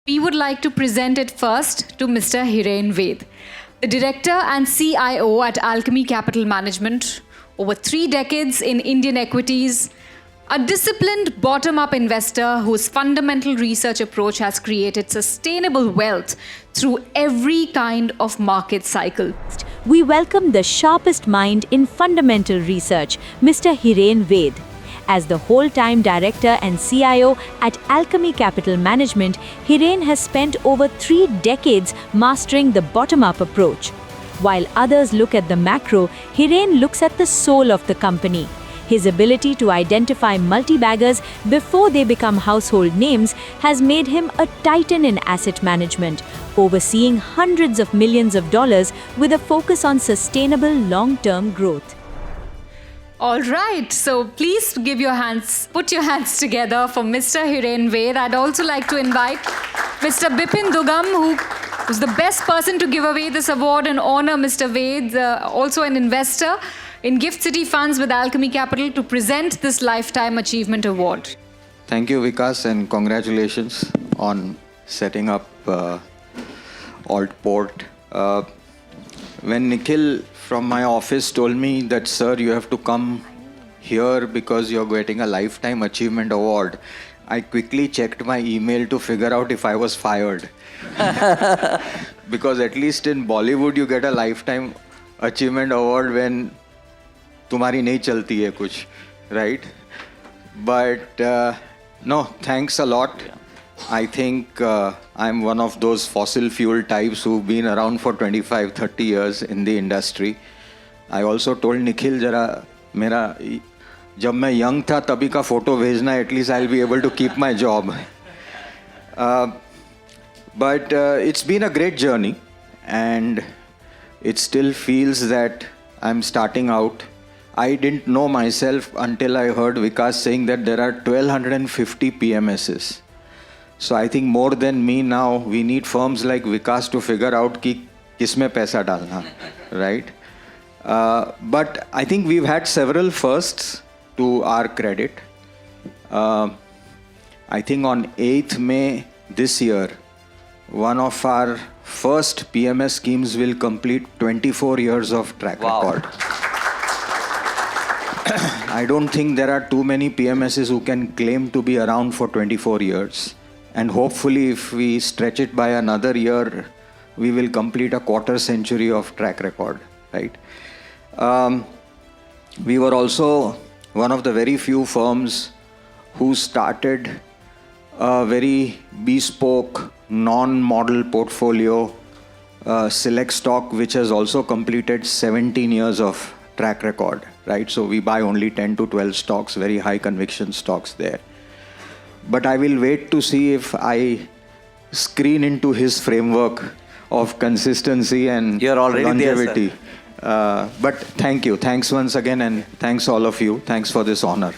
We would like to present it first to Mr. Hiren Ved, the Director and CIO at Alchemy Capital Management, over 3 decades in Indian equities, a disciplined bottom-up investor whose fundamental research approach has created sustainable wealth through every kind of market cycle. We welcome the sharpest mind in fundamental research, Mr. Hiren Ved. As the whole-time director and CIO at Alchemy Capital Management, Hiren has spent over 3 decades mastering the bottom-up approach. While others look at the macro, Hiren looks at the soul of the company. His ability to identify multi-baggers before they become household names has made him a titan in asset management, overseeing hundreds of millions of dollars with a focus on sustainable long-term growth. All right, so please put your hands together for Mr. Hiren Ved. I'd also like to invite Mr. Bipin Dugam, who's the best person to give away this award and honor Mr. Ved, also an investor in Gift City Funds with Alchemy Capital, to present this Lifetime Achievement Award. Thank you, Vikas, and congratulations on setting up Altport. When Nikhil from my office told me that, sir, you have to come here because you're getting a Lifetime Achievement Award, I quickly checked my email to figure out if I was fired. Because at least in Bollywood, you get a Lifetime Achievement Award when tumhari nahi chalti hai kuch, right? But no, thanks a lot. I think I'm one of those fossil fuel types who've been around for 25, 30 years in the industry. I also told Nikhil, jara mera jab main young tha tabhi ka photo bhejna, at least I'll be able to keep my job. But it's been a great journey, and it still feels that I'm starting out. I didn't know myself until I heard Vikas saying that there are 1250 PMSs. So I think more than me now, we need firms like Vikas to figure out ki kisme paisa dalna, right? But I think we've had several firsts to our credit. I think on 8th May this year, one of our first PMS schemes will complete 24 years of track record. I don't think there are too many PMSs who can claim to be around for 24 years. And hopefully, if we stretch it by another year, we will complete a quarter century of track record, right? We were also one of the very few firms who started a very bespoke, non-model portfolio, select stock, which has also completed 17 years of track record, right? So we buy only 10 to 12 stocks, very high conviction stocks there. But I will wait to see if I screen into his framework of consistency and You're already longevity. There, but thank you. Thanks once again, and thanks all of you. Thanks for this honor.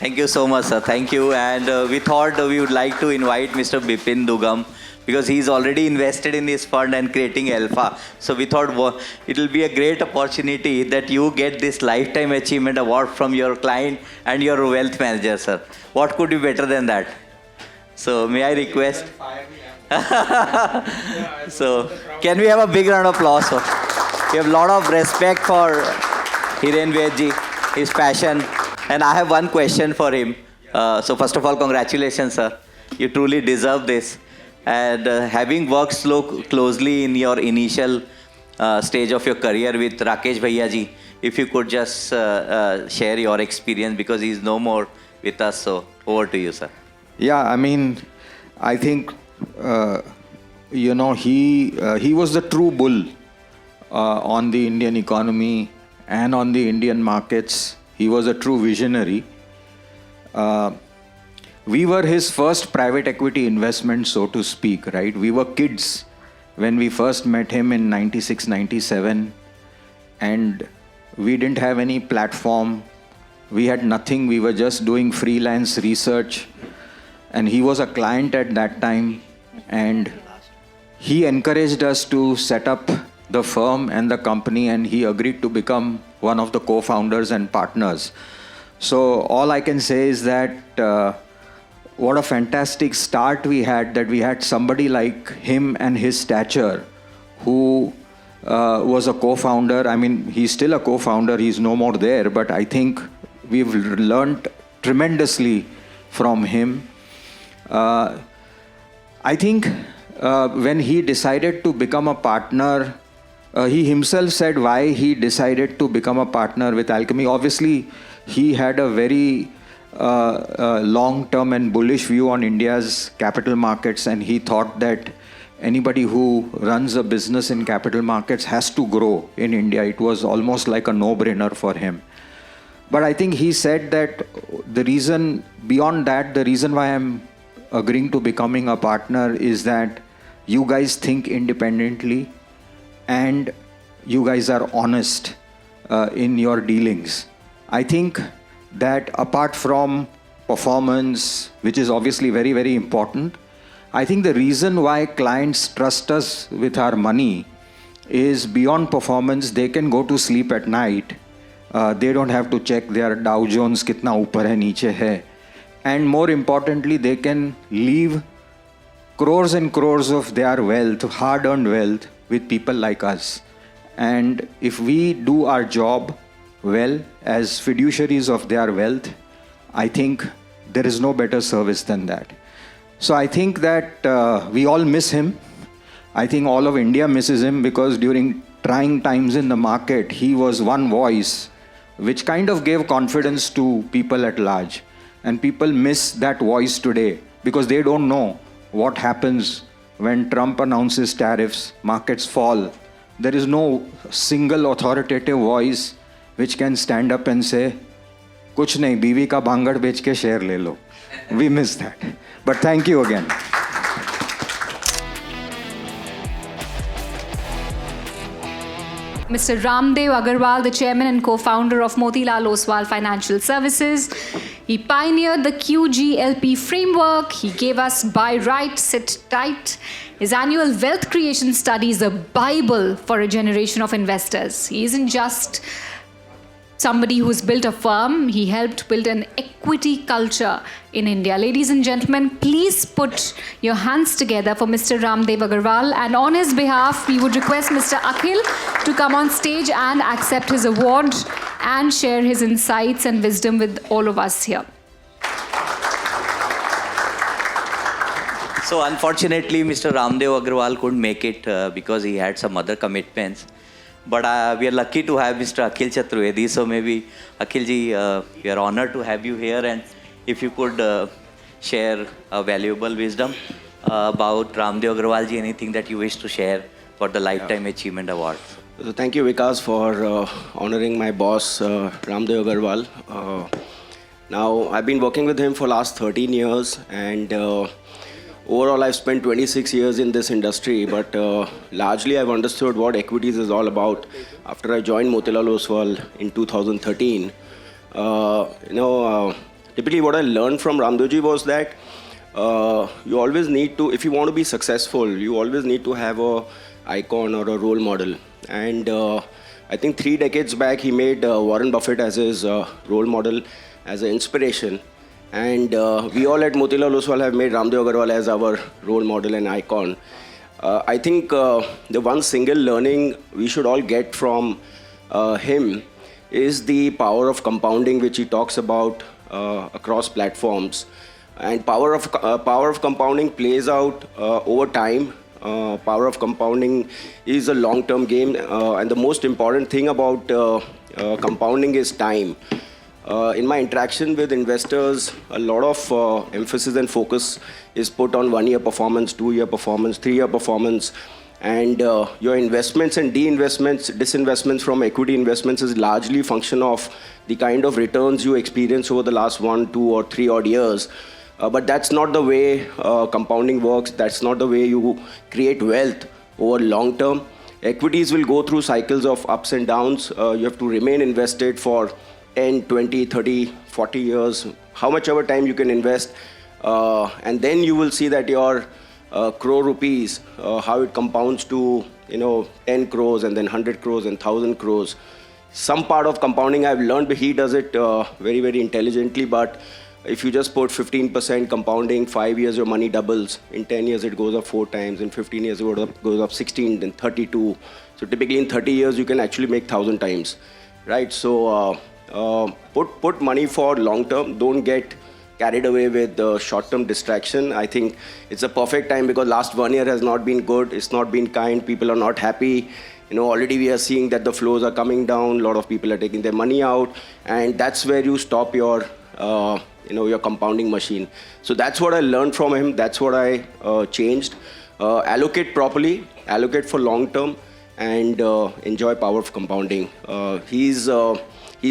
Thank you so much, sir. Thank you. And we thought we would like to invite Mr. Bipin Dugam, because he's already invested in this fund and creating alpha. So we thought it will be a great opportunity that you get this Lifetime Achievement Award from your client and your wealth manager, sir. What could be better than that? So may I request? So can we have a big round of applause? Sir? We have a lot of respect for Hiren Vedji, his passion. And I have one question for him. So first of all, congratulations, sir. You truly deserve this. And having worked so closely in your initial stage of your career with Rakesh Bhaiya ji, if you could just share your experience, because he's no more with us. So over to you, sir. Yeah, I mean, I think, he was the true bull on the Indian economy and on the Indian markets. He was a true visionary. We were his first private equity investment, so to speak, right? We were kids when we first met him in 96, 97. And we didn't have any platform. We had nothing. We were just doing freelance research. And he was a client at that time. And he encouraged us to set up the firm and the company. And he agreed to become one of the co-founders and partners. So all I can say is that what a fantastic start we had, that we had somebody like him and his stature who was a co-founder. I mean, he's still a co-founder, he's no more there, but I think we've learned tremendously from him. I think when he decided to become a partner, he himself said why he decided to become a partner with Alchemy. Obviously, he had a very long-term and bullish view on India's capital markets, and he thought that anybody who runs a business in capital markets has to grow in India. It was almost like a no-brainer for him. But I think he said that the reason, beyond that, the reason why I'm agreeing to becoming a partner is that you guys think independently and you guys are honest in your dealings. I think that apart from performance, which is obviously very, very important, I think the reason why clients trust us with our money is beyond performance. They can go to sleep at night. They don't have to check their Dow Jones kitna upar hai, niche hai. And more importantly, they can leave crores and crores of their wealth, hard-earned wealth, with people like us. And if we do our job well as fiduciaries of their wealth, I think there is no better service than that. So I think that we all miss him. I think all of India misses him, because during trying times in the market, he was one voice which kind of gave confidence to people at large. And people miss that voice today because they don't know what happens when Trump announces tariffs, markets fall. There is no single authoritative voice which can stand up and say, "Kuch nahi, बीवी का भांगड़ बेच के share ले लो." We miss that. But thank you again. Mr. Ramdev Agarwal, the chairman and co-founder of Motilal Oswal Financial Services. He pioneered the QGLP framework. He gave us buy right, sit tight. His annual wealth creation study is a Bible for a generation of investors. He isn't just somebody who's built a firm, he helped build an equity culture in India. Ladies and gentlemen, please put your hands together for Mr. Ramdev Agarwal. And on his behalf, we would request Mr. Akhil to come on stage and accept his award and share his insights and wisdom with all of us here. So unfortunately, Mr. Ramdev Agarwal couldn't make it because he had some other commitments. But we are lucky to have Mr. Akhil Chaturvedi. So maybe, Akhilji, we are honored to have you here. And if you could share a valuable wisdom about Ramdev Agarwalji, anything that you wish to share for the Lifetime Achievement Award. So thank you, Vikas, for honoring my boss, Ramdev Agarwal. Now, I've been working with him for last 13 years, and overall, I've spent 26 years in this industry, but largely I've understood what equities is all about after I joined Motilal Oswal in 2013. Typically what I learned from Ramdevji was that you always need to, if you want to be successful, you always need to have a icon or a role model. And I think 3 decades back, he made Warren Buffett as his role model, as an inspiration. And we all at Motilal Oswal have made Ramdev Agarwal as our role model and icon. I think the one single learning we should all get from him is the power of compounding, which he talks about across platforms. And power of compounding plays out over time. Power of compounding is a long-term game, and the most important thing about compounding is time. In my interaction with investors, a lot of emphasis and focus is put on 1-year performance, 2-year performance, 3-year performance, and your investments and disinvestments from equity investments is largely function of the kind of returns you experience over the last 1, 2, or 3 odd years. But that's not the way compounding works. That's not the way you create wealth over long term. Equities will go through cycles of ups and downs. You have to remain invested for 10, 20, 30, 40 years, how much ever time you can invest. And then you will see that your crore rupees, how it compounds to 10 crores and then 100 crores and 1,000 crores. Some part of compounding I've learned, but he does it very, very intelligently. But if you just put 15% compounding, 5 years your money doubles. In 10 years it goes up 4 times. In 15 years it goes up 16, then 32. So typically in 30 years you can actually make 1,000 times, right? So put money for long term. Don't get carried away with the short-term distraction. I think it's a perfect time because last 1 year has not been good. It's not been kind. People are not happy. Already we are seeing that the flows are coming down. A lot of people are taking their money out, and that's where you stop your your compounding machine. So that's what I learned from him. That's what I changed. Allocate properly, allocate for long term, and enjoy power of compounding. He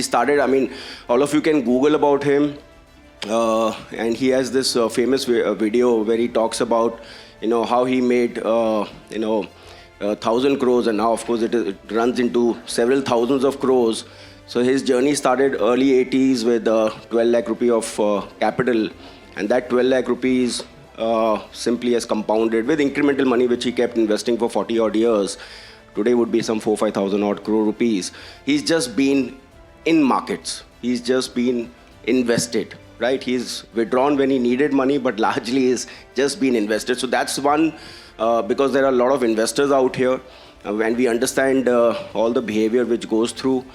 started, all of you can Google about him, and he has this famous video where he talks about, how he made, 1,000 crores, and now of course it runs into several thousands of crores. So his journey started early 80s with 12 lakh rupee of capital, and that 12 lakh rupees simply has compounded with incremental money which he kept investing for 40 odd years. Today would be some 4,000-5,000 odd crore rupees. He's just been in markets. He's just been invested, right? He's withdrawn when he needed money, but largely he's just been invested. So that's one, because there are a lot of investors out here. When we understand all the behavior which goes through,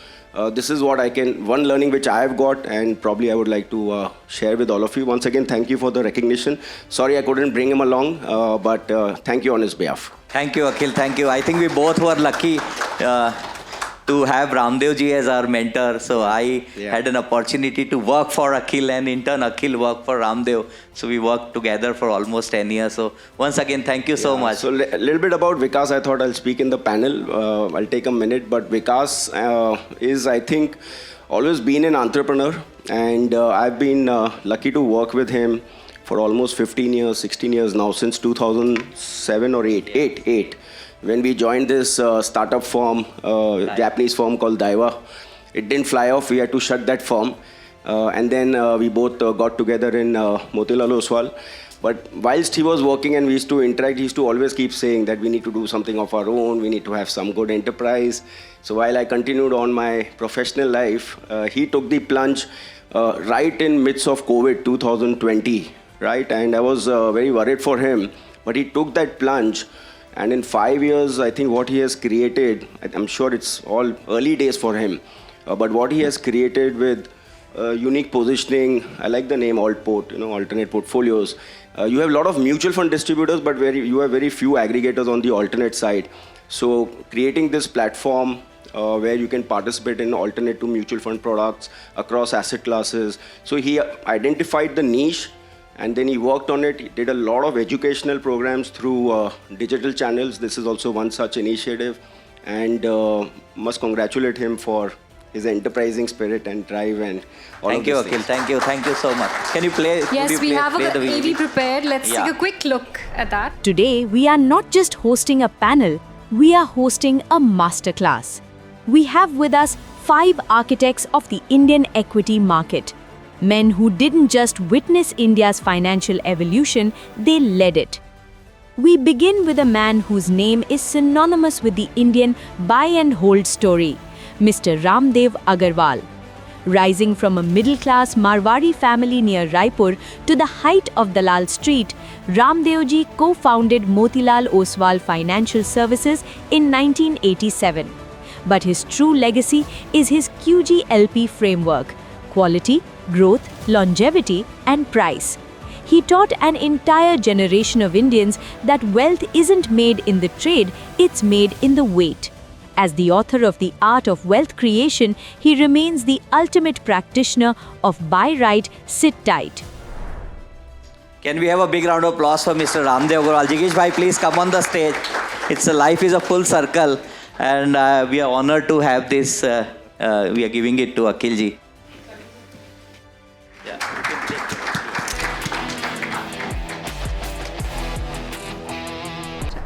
this is what one learning which I have got, and probably I would like to share with all of you. Once again, thank you for the recognition. Sorry I couldn't bring him along, but thank you on his behalf. Thank you, Akhil. Thank you. I think we both were lucky to have Ramdev ji as our mentor. So I had an opportunity to work for Akhil, and in turn Akhil worked for Ramdev. So we worked together for almost 10 years. So once again, thank you so much. So a little bit about Vikas. I thought I'll speak in the panel. I'll take a minute. But Vikas is, I think, always been an entrepreneur. And I've been lucky to work with him for almost 15 years, 16 years now, since 2007 or 8. When we joined this startup firm, Japanese firm called Daiwa, it didn't fly off. We had to shut that firm. And then we both got together in Motilal Oswal. But whilst he was working and we used to interact, he used to always keep saying that we need to do something of our own. We need to have some good enterprise. So while I continued on my professional life, he took the plunge right in midst of COVID 2020, right? And I was very worried for him. But he took that plunge. And in 5 years, I think what he has created, I'm sure it's all early days for him, but what he has created with unique positioning, I like the name Altport, alternate portfolios. You have a lot of mutual fund distributors, but you have very few aggregators on the alternate side. So creating this platform where you can participate in alternate to mutual fund products across asset classes. So he identified the niche, and then he worked on it. He did a lot of educational programs through digital channels. This is also one such initiative. And must congratulate him for his enterprising spirit and drive and all Thank you, of these Akhil. things. Thank you so much. Can you play? Yes, we have play a the AV prepared. Let's take a quick look at that. Today, we are not just hosting a panel, we are hosting a masterclass. We have with us 5 architects of the Indian equity market. Men who didn't just witness India's financial evolution, they led it. We begin with a man whose name is synonymous with the Indian buy and hold story, Mr. Ramdev Agarwal. Rising from a middle-class Marwari family near Raipur to the height of Dalal Street, Ramdevji co-founded Motilal Oswal Financial Services in 1987. But his true legacy is his QGLP framework: quality, growth, longevity, and price. He taught an entire generation of Indians that wealth isn't made in the trade, it's made in the wait. As the author of The Art of Wealth Creation, he remains the ultimate practitioner of buy right, sit tight. Can we have a big round of applause for Mr. Ramdev Agarwal? Jigish bhai, please come on the stage. Life is a full circle, and we are honored to have this. We are giving it to Akhil ji.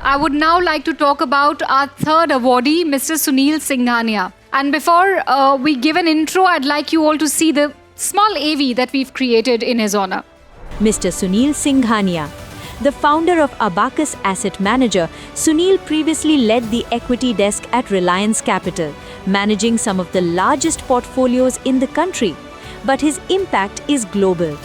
I would now like to talk about our third awardee, Mr. Sunil Singhania. And before we give an intro, I'd like you all to see the small AV that we've created in his honor. Mr. Sunil Singhania. The founder of Abacus Asset Manager, Sunil previously led the equity desk at Reliance Capital, managing some of the largest portfolios in the country. But his impact is global.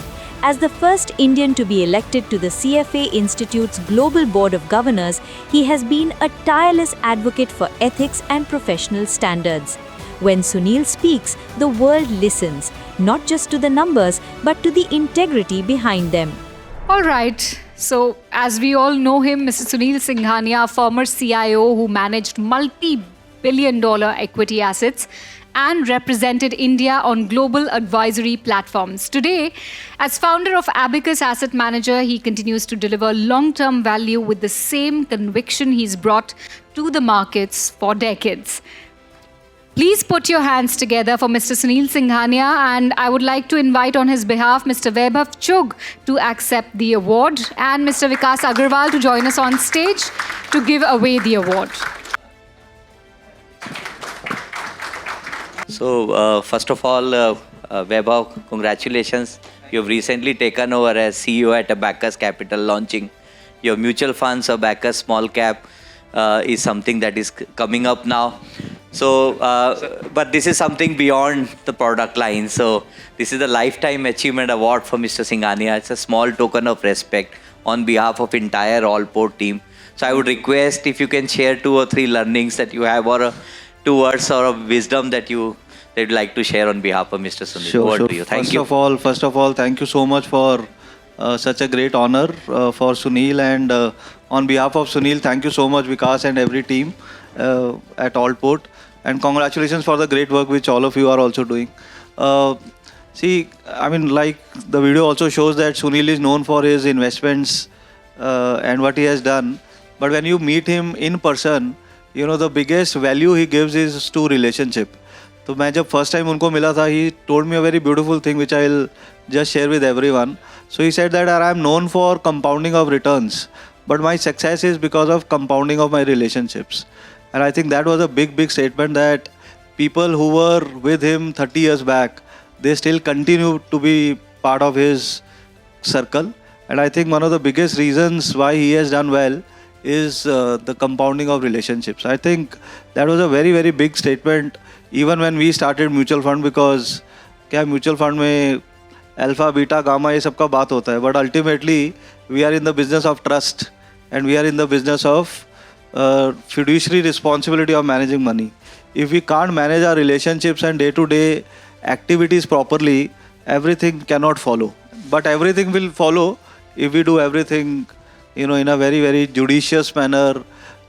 As the first Indian to be elected to the CFA Institute's Global Board of Governors, he has been a tireless advocate for ethics and professional standards. When Sunil speaks, the world listens, not just to the numbers, but to the integrity behind them. All right. So, as we all know him, Mr. Sunil Singhania, former CIO who managed multi-billion-dollar equity assets and represented India on global advisory platforms. Today, as founder of Abacus Asset Manager, he continues to deliver long-term value with the same conviction he's brought to the markets for decades. Please put your hands together for Mr. Sunil Singhania, and I would like to invite on his behalf Mr. Vaibhav Chugh to accept the award and Mr. Vikas Agarwal to join us on stage to give away the award. So, first of all, Vaibhav, congratulations. You've recently taken over as CEO at Abacus Capital, launching your mutual funds. Abacus Small Cap is something that is coming up now. So, but this is something beyond the product line. So, this is the Lifetime Achievement Award for Mr. Singhania. It's a small token of respect on behalf of entire Altport team. So, I would request if you can share 2 or 3 learnings that you have, or 2 words or of wisdom that you'd like to share on behalf of Mr. Sunil. Sure. To you. Thank you. First of all, thank you so much for such a great honor for Sunil, and on behalf of Sunil, thank you so much, Vikas and every team at Altport. And congratulations for the great work which all of you are also doing. See, I mean, like the video also shows that Sunil is known for his investments and what he has done. But when you meet him in person, you know, the biggest value he gives is to relationship. So when I first time unko mila tha, he told me a very beautiful thing which I'll just share with everyone. So he said that I am known for compounding of returns, but my success is because of compounding of my relationships. And I think that was a big statement, that people who were with him 30 years back, they still continue to be part of his circle. And I think one of the biggest reasons why he has done well is the compounding of relationships. I think that was a very big statement even when we started mutual fund, because क्या mutual fund में alpha, beta, gamma ये सब का बात होता है, but ultimately we are in the business of trust and we are in the business of fiduciary responsibility of managing money. If we can't manage our relationships and day-to-day activities properly, everything cannot follow. But everything will follow if we do everything, you know, in a very judicious manner,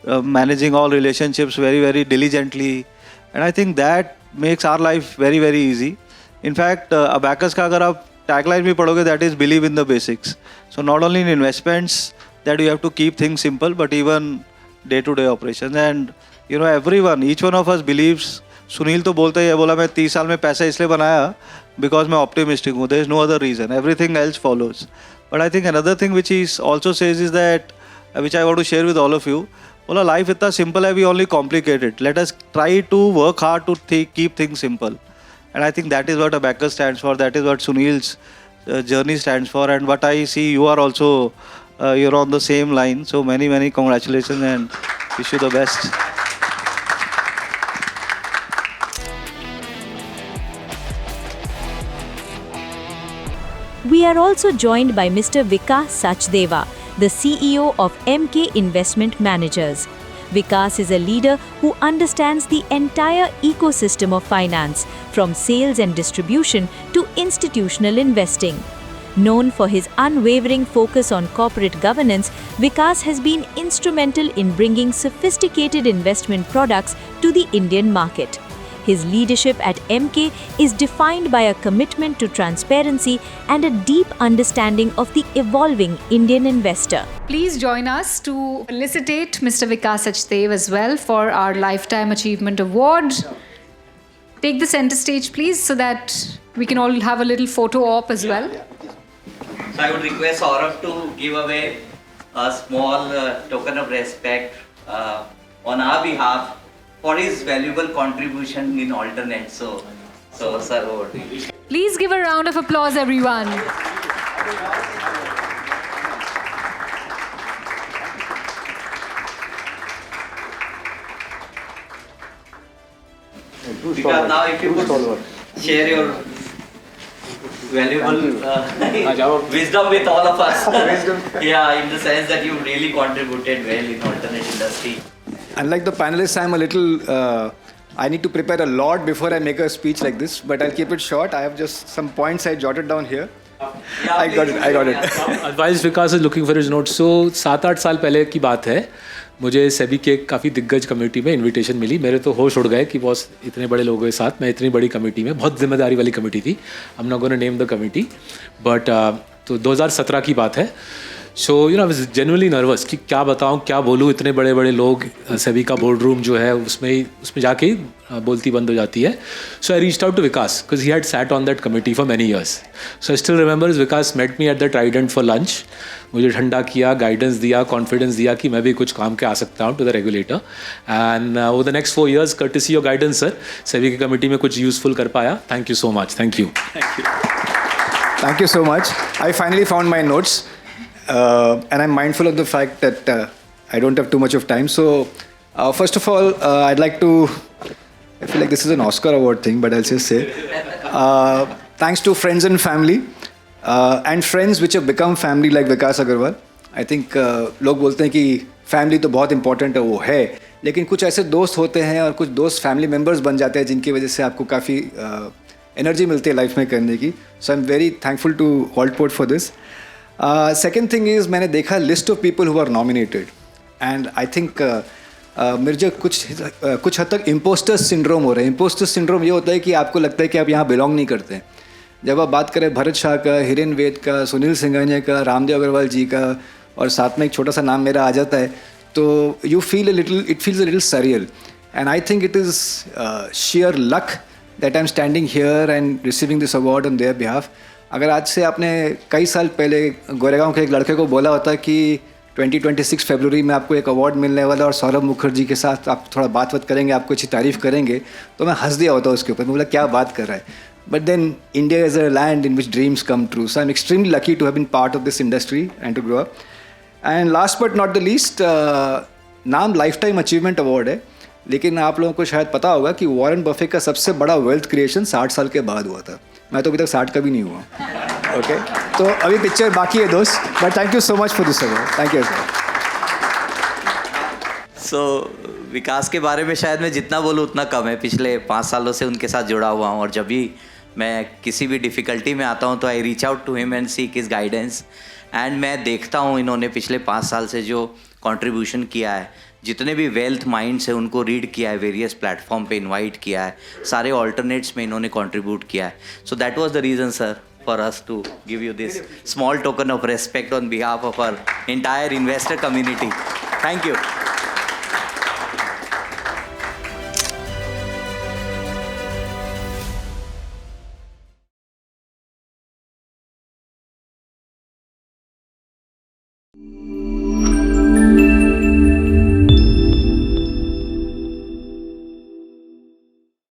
managing all relationships very diligently. And I think that makes our life very easy. In fact, Abacus का अगर आप tagline भी पढ़ोगे, that is believe in the basics. So not only in investments that you have to keep things simple, but even day-to-day operations. And you know, everyone, each one of us believes. Sunil तो बोलता ही है, बोला मैं 30 साल में पैसा इसलिए बनाया because मैं optimistic हूँ. There is no other reason. Everything else follows. But I think another thing which he also says is that, which I want to share with all of you, बोला life इतना simple है, we only complicate it. Let us try to work hard to keep things simple. And I think that is what Abacus stands for. That is what Sunil's journey stands for. And what I see, you are also you're on the same line. So many congratulations and wish you the best. We are also joined by Mr. Vikas Sachdeva, the CEO of MK Investment Managers. Vikas is a leader who understands the entire ecosystem of finance, from sales and distribution to institutional investing. Known for his unwavering focus on corporate governance, Vikas has been instrumental in bringing sophisticated investment products to the Indian market. His leadership at MK is defined by a commitment to transparency and a deep understanding of the evolving Indian investor. Please join us to felicitate Mr. Vikas Sachdeva as well for our Lifetime Achievement Award. Take the center stage, please, so that we can all have a little photo op as well. So I would request Saurabh to give away a small token of respect on our behalf for his valuable contribution in alternate. So sir, over to you. Please give a round of applause, everyone. Because now if you could share your valuable wisdom with all of us. Yeah, in the sense that you really contributed well in alternate industry. Unlike the panelists, I'm a little. I need to prepare a lot before I make a speech like this, but I'll keep it short. I have just some points I jotted down here. Yeah, I got it. Advice Vikas is looking for his notes. So 7-8 साल पहले की बात है, मुझे सेबी के काफ़ी दिग्गज committee में इनविटेशन मिली. मेरे तो होश उड़ गए कि बॉस इतने बड़े लोगों के साथ मैं इतनी बड़ी कमेटी में, बहुत जिम्मेदारी वाली कमेटी थी. I am not gonna name the committee, but तो 2017 की बात है. So you know I was genuinely nervous कि क्या बताऊं, क्या बोलूं. इतने बड़े बड़े लोग, सेबी का बोर्ड रूम जो है उसमें जाके ही बोलती बंद हो जाती है. So I reached out to Vikas because he had sat on that committee for many years. So I still remember Vikas met me at the Trident for lunch. मुझे ठंडा किया, गाइडेंस दिया, कॉन्फिडेंस दिया कि मैं भी कुछ काम के आ सकता हूँ to the regulator. And over the next 4 years courtesy your guidance sir, SEBI की कमेटी में कुछ यूजफुल कर पाया. Thank you so much. Thank you. Thank you so much. I finally found my notes. And I'm mindful of the fact that I don't have too much of time. So, first of all, I'd like to, I feel like this is an Oscar award thing, but I'll just say, thanks to friends and family, and friends which have become family like Vikas Agarwal. I think लोग बोलते हैं कि family तो बहुत important है, वो है, लेकिन कुछ ऐसे दोस्त होते हैं और कुछ दोस्त family members बन जाते हैं जिनकी वजह से आपको काफ़ी एनर्जी मिलती है लाइफ में करने की. So I'm very thankful to Altport for this. Second thing is मैंने देखा list of people who are nominated and I think मेरे जो कुछ हद तक imposter syndrome हो रहा है. Imposter syndrome ये होता है कि आपको लगता है कि आप यहाँ belong नहीं करते हैं. जब आप बात करें भरत शाह का, हिरेन वेद का, सुनील सिंघानिया का, रामदेव अग्रवाल जी का और साथ में एक छोटा सा नाम मेरा आ जाता है तो you feel it feels a little surreal and I think it is sheer luck that I'm standing here and receiving this award on their behalf. अगर आज से आपने कई साल पहले गोरेगांव के एक लड़के को बोला होता कि 2026 फरवरी में आपको एक अवार्ड मिलने वाला और सौरभ मुखर्जी के साथ आप थोड़ा बात करेंगे, आपको अच्छी तारीफ़ करेंगे, तो मैं हंस दिया होता उसके ऊपर. मैं बोला क्या बात कर रहा है. But then India is a land in which dreams come true. So I am extremely lucky to have been part of this industry and to grow up. And last but not the least, नाम life time achievement award है, लेकिन आप लोगों को शायद पता होगा कि वॉरेन बफे का सबसे बड़ा वेल्थ क्रिएशन 60 साल के बाद हुआ था. मैं तो अभी तक 60 का भी नहीं हुआ. ओके, तो अभी पिक्चर बाकी है दोस्त, but thank you so much for this award. Thank you. So Vikas के बारे में शायद मैं जितना बोलूँ उतना कम है. पिछले 5 सालों से उनके साथ जुड़ा हुआ हूँ और जब भी मैं किसी भी डिफ़िकल्टी में आता हूँ तो I reach out to him and seek his guidance. And मैं देखता हूँ इन्होंने पिछले 5 साल से जो कंट्रीब्यूशन किया है, जितने भी वेल्थ माइंड्स हैं उनको रीड किया है, वेरियस प्लेटफॉर्म पे इनवाइट किया है, सारे ऑल्टरनेट्स में इन्होंने कंट्रीब्यूट किया है. So that was the reason sir for us to give you this small token of respect on behalf of our entire investor community. Thank you.